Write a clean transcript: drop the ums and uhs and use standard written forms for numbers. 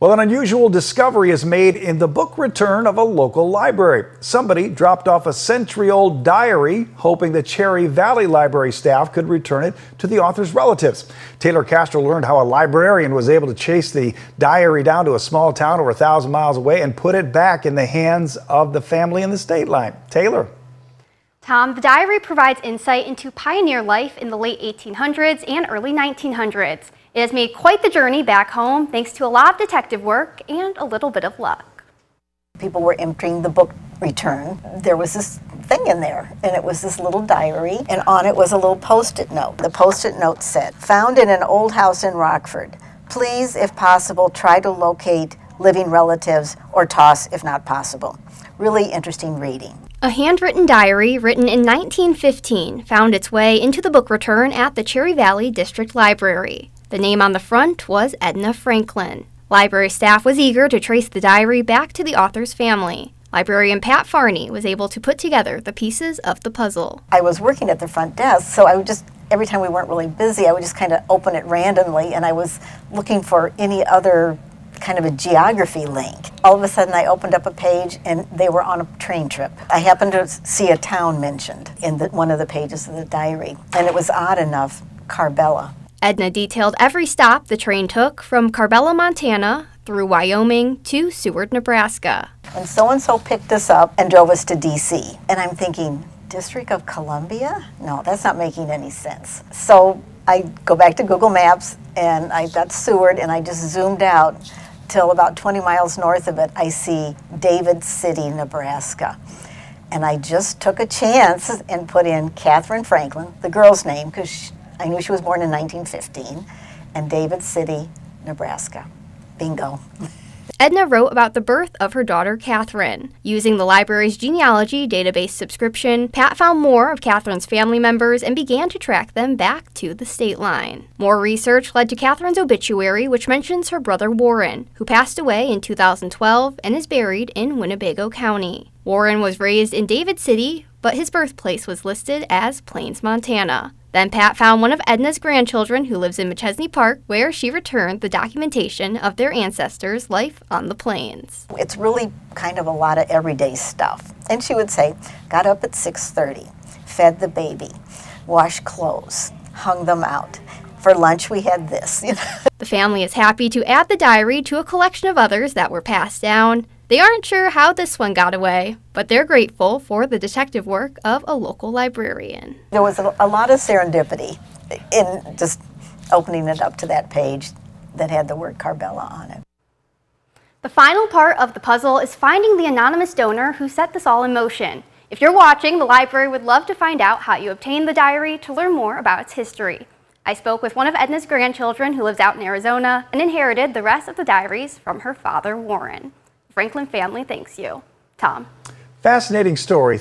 Well, an unusual discovery is made in the book return of a local library. Somebody dropped off a century-old diary, hoping the Cherry Valley Library staff could return it to the author's relatives. Taylor Castro learned how a librarian was able to chase the diary down to a small town over 1,000 miles away and put it back in the hands of the family in the state line. Taylor. Tom, the diary provides insight into pioneer life in the late 1800s and early 1900s. It has made quite the journey back home thanks to a lot of detective work and a little bit of luck. People were entering the book return. There was this thing in there, and it was this little diary, and on it was a little post-it note. The post-it note said, "Found in an old house in Rockford. Please, if possible, try to locate living relatives or toss if not possible." Really interesting reading. A handwritten diary written in 1915 found its way into the book return at the Cherry Valley District Library. The name on the front was Edna Franklin. Library staff was eager to trace the diary back to the author's family. Librarian Pat Farney was able to put together the pieces of the puzzle. I was working at the front desk, so I would just, every time we weren't really busy, I would just kind of open it randomly, and I was looking for any other kind of a geography link. All of a sudden I opened up a page and they were on a train trip. I happened to see a town mentioned in one of the pages of the diary, and it was odd enough, Carbella. Edna detailed every stop the train took from Carbella, Montana, through Wyoming to Seward, Nebraska. And so picked us up and drove us to D.C. And I'm thinking, District of Columbia? No, that's not making any sense. So I go back to Google Maps and I got Seward and I just zoomed out till about 20 miles north of it. I see David City, Nebraska. And I just took a chance and put in Catherine Franklin, the girl's name, because I knew she was born in 1915, and David City, Nebraska. Bingo. Edna wrote about the birth of her daughter, Catherine. Using the library's genealogy database subscription, Pat found more of Catherine's family members and began to track them back to the state line. More research led to Catherine's obituary, which mentions her brother Warren, who passed away in 2012 and is buried in Winnebago County. Warren was raised in David City, but his birthplace was listed as Plains, Montana. Then Pat found one of Edna's grandchildren who lives in Machesney Park, where she returned the documentation of their ancestors' life on the plains. It's really kind of a lot of everyday stuff. And she would say, got up at 6:30, fed the baby, washed clothes, hung them out. For lunch we had this. The family is happy to add the diary to a collection of others that were passed down. They aren't sure how this one got away, but they're grateful for the detective work of a local librarian. There was a lot of serendipity in just opening it up to that page that had the word Carbella on it. The final part of the puzzle is finding the anonymous donor who set this all in motion. If you're watching, the library would love to find out how you obtained the diary to learn more about its history. I spoke with one of Edna's grandchildren who lives out in Arizona and inherited the rest of the diaries from her father, Warren. Franklin family thanks you. Tom. Fascinating story.